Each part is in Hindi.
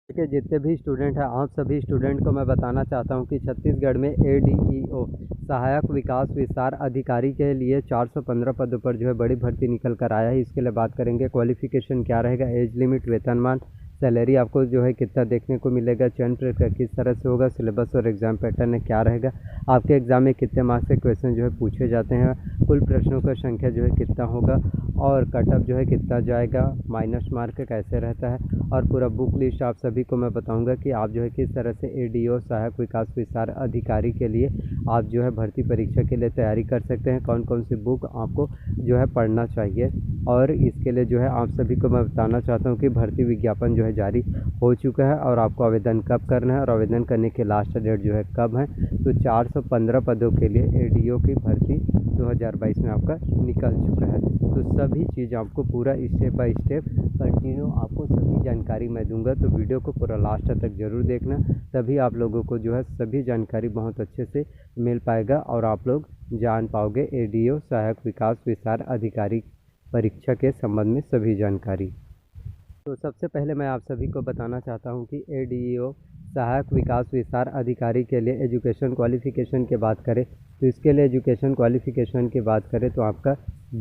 देखिए, जितने भी स्टूडेंट हैं, आप सभी स्टूडेंट को मैं बताना चाहता हूं कि छत्तीसगढ़ में एडीईओ सहायक विकास विस्तार अधिकारी के लिए 415 पदों पर जो है बड़ी भर्ती निकल कर आया है। इसके लिए बात करेंगे क्वालिफिकेशन क्या रहेगा, एज लिमिट, वेतनमान, सैलरी आपको जो है कितना देखने को मिलेगा, चयन प्रक्रिया किस तरह से होगा, सिलेबस और एग्ज़ाम पैटर्न क्या रहेगा, आपके एग्ज़ाम में कितने मार्क्स के क्वेश्चन जो है पूछे जाते हैं, कुल प्रश्नों का संख्या जो है कितना होगा और कटअप जो है कितना जाएगा, माइनस मार्क कैसे रहता है और पूरा बुक लिस्ट आप सभी को मैं बताऊंगा कि आप जो है किस तरह से एडीओ सहायक विकास विस्तार अधिकारी के लिए आप जो है भर्ती परीक्षा के लिए तैयारी कर सकते हैं, कौन कौन सी बुक आपको जो है पढ़ना चाहिए। और इसके लिए जो है आप सभी को मैं बताना चाहता हूँ कि भर्ती विज्ञापन जो है जारी हो चुका है और आपको आवेदन कब करना है और आवेदन करने की लास्ट डेट जो है कब है। तो 415 पदों के लिए एडीओ की भर्ती 2022 में आपका निकल चुका है। तो सभी चीज़ आपको पूरा स्टेप बाय स्टेप कंटिन्यू आपको सभी जानकारी मैं दूंगा, तो वीडियो को पूरा लास्ट तक ज़रूर देखना, तभी आप लोगों को जो है सभी जानकारी बहुत अच्छे से मिल पाएगा और आप लोग जान पाओगे एडीओ सहायक विकास विस्तार अधिकारी परीक्षा के संबंध में सभी जानकारी। तो सबसे पहले मैं आप सभी को बताना चाहता हूं कि एडीओ सहायक विकास विस्तार अधिकारी के लिए एजुकेशन क्वालिफ़िकेशन की बात करें तो इसके लिए एजुकेशन क्वालिफ़िकेशन की बात करें तो आपका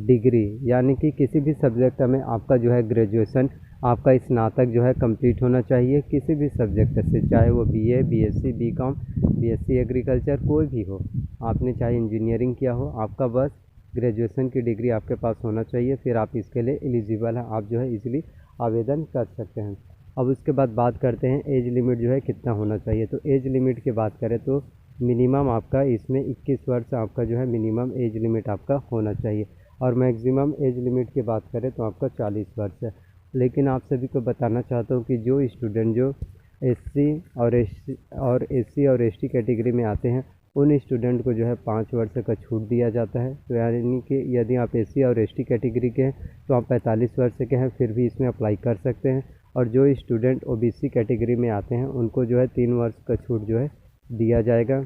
डिग्री यानी कि किसी भी सब्जेक्ट में आपका जो है ग्रेजुएशन, आपका स्नातक जो है कंप्लीट होना चाहिए किसी भी सब्जेक्ट से, चाहे वो BA, BSc, BCom, BSc agriculture कोई भी हो, आपने चाहे इंजीनियरिंग किया हो, आपका बस ग्रेजुएशन की डिग्री आपके पास होना चाहिए, फिर आप इसके लिए एलिजिबल हैं, आप जो है इजीली आवेदन कर सकते हैं। अब उसके बाद बात करते हैं एज लिमिट जो है कितना होना चाहिए। तो एज लिमिट की बात करें तो मिनिमम आपका इसमें 21 वर्ष आपका जो है मिनिमम एज लिमिट आपका होना चाहिए और मैक्सिमम एज लिमिट की बात करें तो आपका 40 वर्ष है। लेकिन आप सभी को बताना चाहता हूँ कि जो स्टूडेंट जो एससी और एसटी कैटेगरी में आते हैं उन स्टूडेंट को जो है 5 वर्ष का छूट दिया जाता है। तो यानी कि यदि आप एससी और एसटी कैटेगरी के हैं तो आप 45 वर्ष के हैं फिर भी इसमें अप्लाई कर सकते हैं और जो स्टूडेंट ओबीसी कैटेगरी में आते हैं उनको जो है 3 वर्ष का छूट जो है दिया जाएगा।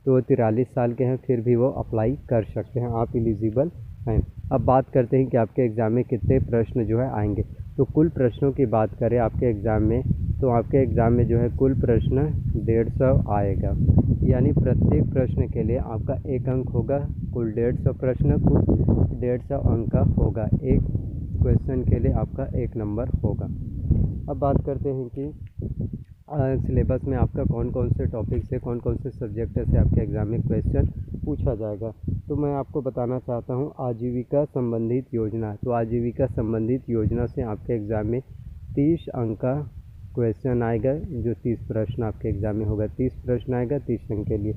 तो वो 43 साल के हैं फिर भी वो अप्लाई कर सकते हैं, आप एलिजिबल हैं। अब बात करते हैं कि आपके एग्ज़ाम में कितने प्रश्न जो है आएंगे। तो कुल प्रश्नों की बात करें आपके एग्ज़ाम में तो आपके एग्ज़ाम में जो है कुल प्रश्न 150 आएगा, यानी प्रत्येक प्रश्न के लिए आपका 1 अंक होगा। कुल 150 प्रश्न, कुल 150 अंक का होगा, एक क्वेश्चन के लिए आपका 1 नंबर होगा। अब बात करते हैं कि सिलेबस में आपका कौन कौन से टॉपिक से, कौन कौन से सब्जेक्ट से आपके एग्ज़ाम में क्वेश्चन पूछा जाएगा। तो मैं आपको बताना चाहता हूँ आजीविका संबंधित योजना। तो आजीविका संबंधित योजना से आपके एग्ज़ाम में 30 अंक का क्वेश्चन आएगा, जो 30 प्रश्न आपके एग्ज़ाम में होगा, 30 प्रश्न आएगा 30 अंक के लिए।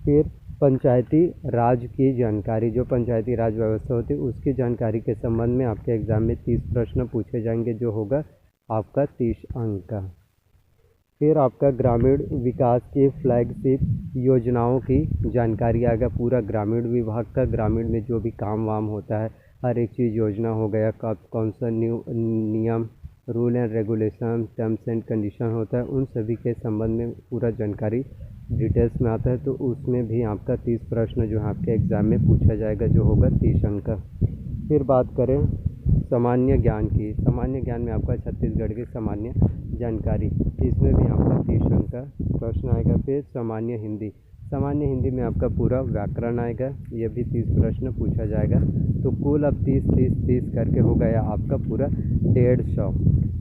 फिर पंचायती राज की जानकारी, जो पंचायती राज व्यवस्था होती है उसकी जानकारी के संबंध में आपके एग्ज़ाम में 30 प्रश्न पूछे जाएंगे, जो होगा आपका 30 अंक का। फिर आपका ग्रामीण विकास की फ्लैगशिप योजनाओं की जानकारी आएगा, पूरा ग्रामीण विभाग का, ग्रामीण में जो भी काम वाम होता है हर एक चीज़ योजना हो गया, कब कौन सा न्यू नियम, rule and regulation, terms and condition होता है, उन सभी के संबंध में पूरा जानकारी डिटेल्स में आता है। तो उसमें भी आपका 30 प्रश्न जो है आपके एग्ज़ाम में पूछा जाएगा, जो होगा 30 अंक का। फिर बात करें सामान्य ज्ञान की, सामान्य ज्ञान में आपका छत्तीसगढ़ की सामान्य जानकारी, इसमें भी आपका 30 अंक का प्रश्न आएगा। फिर सामान्य हिंदी, सामान्य हिंदी में आपका पूरा व्याकरण आएगा, यह भी 30 प्रश्न पूछा जाएगा। तो कुल अब 30 करके हो गया आपका पूरा 150।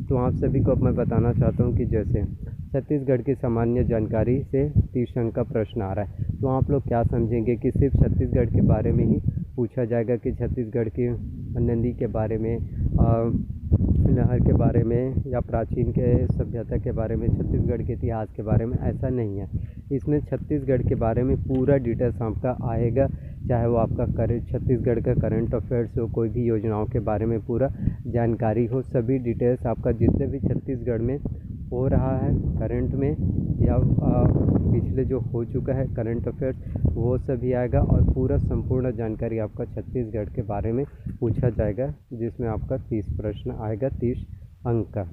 तो आप सभी को अब मैं बताना चाहता हूँ कि जैसे छत्तीसगढ़ की सामान्य जानकारी से 30 अंक का प्रश्न आ रहा है, तो आप लोग क्या समझेंगे कि सिर्फ छत्तीसगढ़ के बारे में ही पूछा जाएगा कि छत्तीसगढ़ की नदी के बारे में, नहर के बारे में या प्राचीन के सभ्यता के बारे में, छत्तीसगढ़ के इतिहास के बारे में, ऐसा नहीं है। इसमें छत्तीसगढ़ के बारे में पूरा डिटेल्स आपका आएगा, चाहे वो आपका छत्तीसगढ़ का करंट अफेयर्स हो, कोई भी योजनाओं के बारे में पूरा जानकारी हो, सभी डिटेल्स आपका जितने भी छत्तीसगढ़ में हो रहा है करंट में या पिछले जो हो चुका है करंट अफेयर्स, वो सभी आएगा और पूरा संपूर्ण जानकारी आपका छत्तीसगढ़ के बारे में पूछा जाएगा, जिसमें आपका 30 प्रश्न आएगा 30 अंक का।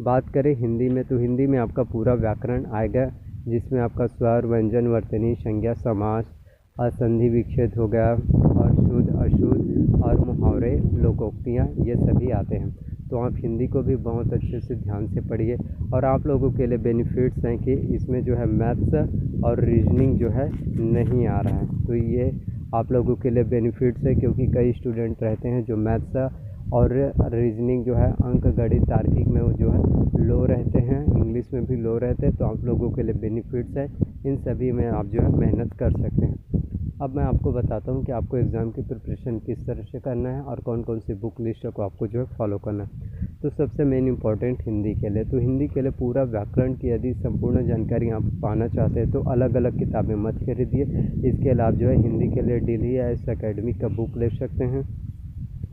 बात करें हिंदी में तो हिंदी में आपका पूरा व्याकरण आएगा, जिसमें आपका स्वर, व्यंजन, वर्तनी, संज्ञा, समास, असंधि विच्छेद हो गया और शुद्ध, अशुद्ध और मुहावरे, लोकोक्तियाँ, ये सभी आते हैं। तो आप हिंदी को भी बहुत अच्छे से ध्यान से पढ़िए। और आप लोगों के लिए बेनिफिट्स हैं कि इसमें जो है मैथ्स और रीजनिंग जो है नहीं आ रहा है, तो ये आप लोगों के लिए बेनिफिट्स है, क्योंकि कई स्टूडेंट रहते हैं जो मैथ्स और रीजनिंग जो है अंक गणित तार्किक में वो जो है लो रहते हैं, इंग्लिश में भी लो रहते हैं, तो आप लोगों के लिए बेनिफिट्स है, इन सभी में आप जो है मेहनत कर सकते हैं। अब मैं आपको बताता हूँ कि आपको एग्ज़ाम की प्रिपरेशन किस तरह से करना है और कौन कौन सी बुक लिस्ट को आपको जो है फॉलो करना है। तो सबसे मेन इम्पॉर्टेंट हिंदी के लिए, तो हिंदी के लिए पूरा व्याकरण की यदि संपूर्ण जानकारी आप पाना चाहते हैं तो अलग अलग किताबें मत खरीदिए। इसके अलावा जो है हिंदी के लिए डेली एस एकेडमी का बुक ले सकते हैं,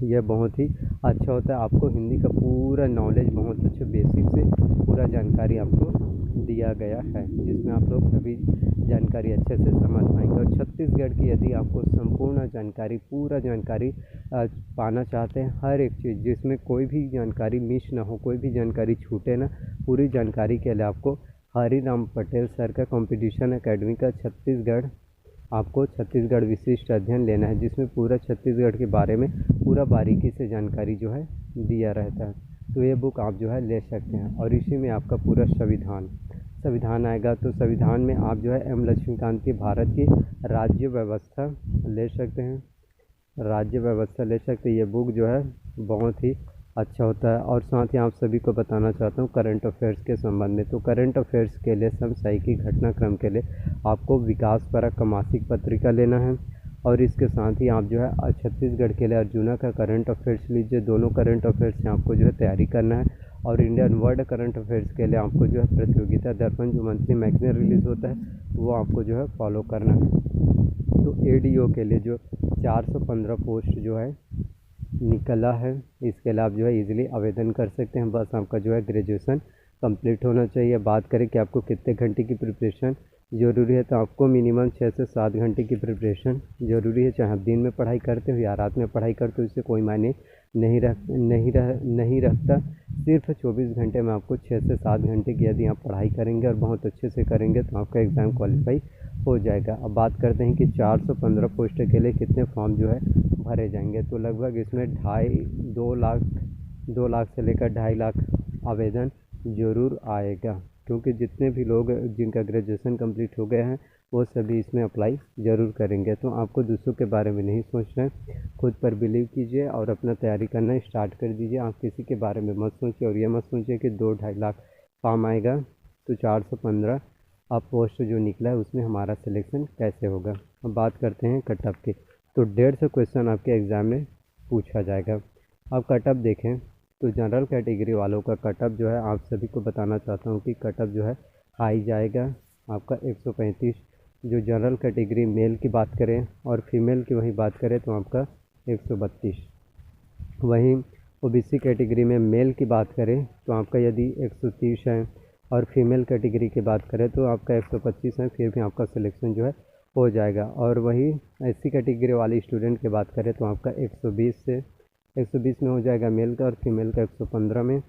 यह बहुत ही अच्छा होता है, आपको हिंदी का पूरा नॉलेज बहुत अच्छे बेसिक से पूरा जानकारी आपको दिया गया है, जिसमें आप लोग सभी जानकारी अच्छे से समझ पाएंगे। और छत्तीसगढ़ की यदि आपको संपूर्ण जानकारी पूरा जानकारी पाना चाहते हैं, हर एक चीज़ जिसमें कोई भी जानकारी मिस ना हो, कोई भी जानकारी छूटे ना, पूरी जानकारी के लिए आपको हरिराम पटेल सर का कंपटीशन एकेडमी का छत्तीसगढ़ आपको छत्तीसगढ़ विशिष्ट अध्ययन लेना है, जिसमें पूरा छत्तीसगढ़ के बारे में पूरा बारीकी से जानकारी जो है दिया रहता है। तो ये बुक आप जो है ले सकते हैं। और इसी में आपका पूरा संविधान आएगा, तो संविधान में आप जो है एम लक्ष्मीकांत की भारत की राज्य व्यवस्था ले सकते हैं, ये बुक जो है बहुत ही अच्छा होता है। और साथ ही आप सभी को बताना चाहता हूँ करंट अफेयर्स के संबंध में, तो करंट अफेयर्स के लिए समसामयिकी घटनाक्रम के लिए आपको विकास परक का मासिक पत्रिका लेना है। और इसके साथ ही आप जो है छत्तीसगढ़ के लिए अर्जुना का करंट अफेयर्स लीजिए, दोनों करंट अफेयर्स से आपको जो है तैयारी करना है। और इंडियन वर्ल्ड करंट अफेयर्स के लिए आपको जो है प्रतियोगिता दर्पण जो मंथली मैगजीन रिलीज़ होता है वो आपको जो है फॉलो करना है। तो एडीओ के लिए जो 415 पोस्ट जो है निकला है, इसके लिए आप जो है इजीली आवेदन कर सकते हैं। बस आपका जो है ग्रेजुएशन कंप्लीट होना चाहिए। बात करें कि आपको कितने घंटे की प्रिपरेशन ज़रूरी है, तो आपको मिनिमम 6 से 7 घंटे की प्रिपरेशन ज़रूरी है, चाहे आप दिन में पढ़ाई करते हो या रात में पढ़ाई करते हो, इससे कोई मायने नहीं रखता। सिर्फ 24 घंटे में आपको 6 से 7 घंटे की यदि आप पढ़ाई करेंगे और बहुत अच्छे से करेंगे तो आपका एग्ज़ाम क्वालिफाई हो जाएगा। अब बात करते हैं कि 415 पोस्ट के लिए कितने फॉर्म जो है भरे जाएंगे, तो लगभग इसमें 2 लाख से लेकर 2.5 लाख आवेदन ज़रूर आएगा, क्योंकि जितने भी लोग जिनका ग्रेजुएशन कंप्लीट हो गया है वो सभी इसमें अप्लाई ज़रूर करेंगे। तो आपको दूसरों के बारे में नहीं सोचना है, खुद पर बिलीव कीजिए और अपना तैयारी करना स्टार्ट कर दीजिए। आप किसी के बारे में मत सोचिए और ये मत सोचिए कि 2-2.5 लाख फॉर्म आएगा तो 415 अब पोस्ट जो निकला है उसमें हमारा सिलेक्शन कैसे होगा। अब बात करते हैं कटअप की, तो 150 क्वेश्चन आपके एग्ज़ाम में पूछा जाएगा। अब कटअप देखें तो जनरल कैटेगरी वालों का कटअप जो है आप सभी को बताना चाहता हूँ कि कटअप जो है हाई जाएगा आपका 135। जो जनरल कैटेगरी मेल की बात करें और फीमेल की वहीं बात करें तो आपका 132। वहीं ओबीसी कैटेगरी में मेल की बात करें तो आपका यदि 130 है और फीमेल कैटेगरी की बात करें तो आपका 125 है, फिर भी आपका सिलेक्शन जो है हो जाएगा। और वही एससी कैटेगरी वाले स्टूडेंट की बात करें तो आपका 120 में हो जाएगा मेल का और फीमेल का 115 में।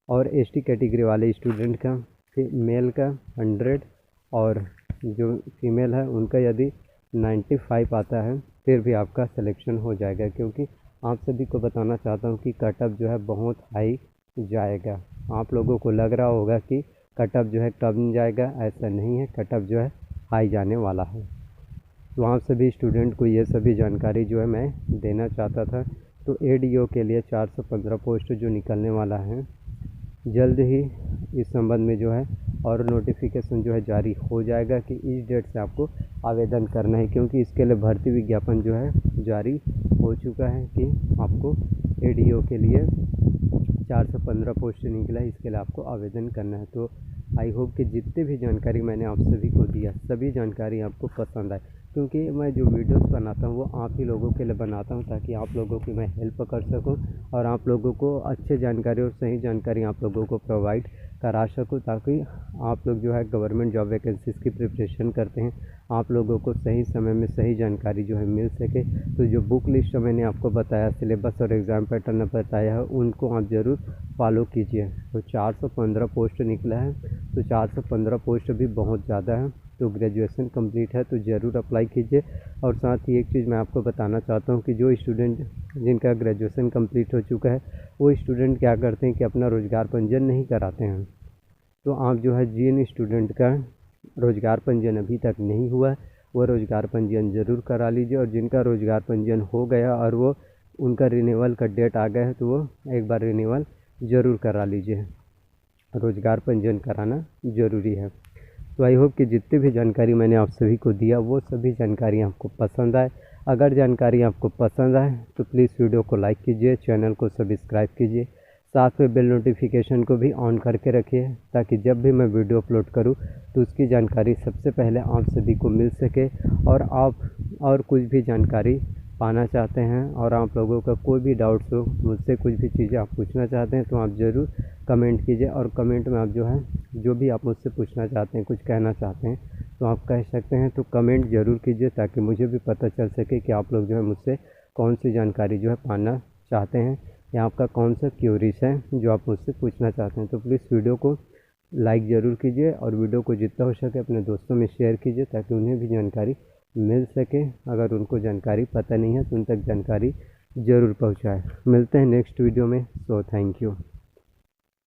और एसटी कैटेगरी वाले स्टूडेंट का मेल का 100 और जो फीमेल है उनका यदि 95 आता है फिर भी आपका सिलेक्शन हो जाएगा, क्योंकि आप सभी को बताना चाहता हूँ कि कटअप जो है बहुत हाई जाएगा। आप लोगों को लग रहा होगा कि कटअप जो है कम जाएगा, ऐसा नहीं है, कटअप जो है हाई जाने वाला है। तो आप सभी स्टूडेंट को ये सभी जानकारी जो है मैं देना चाहता था। तो एडीओ के लिए 415 पोस्ट जो निकलने वाला है जल्द ही इस संबंध में जो है और नोटिफिकेशन जो है जारी हो जाएगा कि इस डेट से आपको आवेदन करना है, क्योंकि इसके लिए भर्ती विज्ञापन जो है जारी हो चुका है कि आपको एडीओ के लिए 415 पोस्ट निकला है, इसके लिए आपको आवेदन करना है। तो आई होप कि जितने भी जानकारी मैंने आप सभी को दिया सभी जानकारी आपको पसंद आए, क्योंकि मैं जो वीडियोस बनाता हूँ वो आप ही लोगों के लिए बनाता हूँ ताकि आप लोगों की मैं हेल्प कर सकूँ और आप लोगों को अच्छे जानकारी और सही जानकारी आप लोगों को प्रोवाइड करा सकूँ, ताकि आप लोग जो है गवर्नमेंट जॉब वैकेंसीज़ की प्रिपरेशन करते हैं आप लोगों को सही समय में सही जानकारी जो है मिल सके। तो जो बुक लिस्ट मैंने आपको बताया, सिलेबस और एग्ज़ाम पैटर्न बताया है, उनको आप ज़रूर फॉलो कीजिए। तो 415 पोस्ट निकला है, तो 415 पोस्ट भी बहुत ज़्यादा है, तो ग्रेजुएशन कंप्लीट है तो ज़रूर अप्लाई कीजिए। और साथ ही एक चीज़ मैं आपको बताना चाहता हूँ कि जो स्टूडेंट जिनका ग्रेजुएशन कंप्लीट हो चुका है वो स्टूडेंट क्या करते हैं कि अपना रोज़गार पंजीयन नहीं कराते हैं। तो आप जो है जिन स्टूडेंट का रोज़गार पंजीयन अभी तक नहीं हुआ है वो रोज़गार पंजीयन ज़रूर करा लीजिए। और जिनका रोज़गार पंजीयन हो गया और वो उनका रिन्यूअल का डेट आ गया है तो वो एक बार रिन्यूअल ज़रूर करा लीजिए। रोज़गार पंजीयन कराना ज़रूरी है। तो आई होप कि जितनी भी जानकारी मैंने आप सभी को दिया वो सभी जानकारी आपको पसंद आए। अगर जानकारी आपको पसंद आए तो प्लीज़ वीडियो को लाइक कीजिए, चैनल को सब्सक्राइब कीजिए, साथ में बेल नोटिफिकेशन को भी ऑन करके रखिए ताकि जब भी मैं वीडियो अपलोड करूं तो उसकी जानकारी सबसे पहले आप सभी को मिल सके। और आप और कुछ भी जानकारी पाना चाहते हैं और आप लोगों का कोई भी डाउट्स हो, मुझसे कुछ भी चीज़ें आप पूछना चाहते हैं तो आप ज़रूर कमेंट कीजिए। और कमेंट में आप जो है जो भी आप मुझसे पूछना चाहते हैं, कुछ कहना चाहते हैं तो आप कह सकते हैं। तो कमेंट ज़रूर कीजिए ताकि मुझे भी पता चल सके कि आप लोग जो है मुझसे कौन सी जानकारी जो है पाना चाहते हैं या आपका कौन सा क्यूरीज है जो आप मुझसे पूछना चाहते हैं। तो प्लीज़ वीडियो को लाइक ज़रूर कीजिए और वीडियो को जितना हो सके अपने दोस्तों में शेयर कीजिए ताकि उन्हें भी जानकारी मिल सके। अगर उनको जानकारी पता नहीं है तो उन तक जानकारी ज़रूर पहुंचाएं। मिलते हैं नेक्स्ट वीडियो में। So thank you.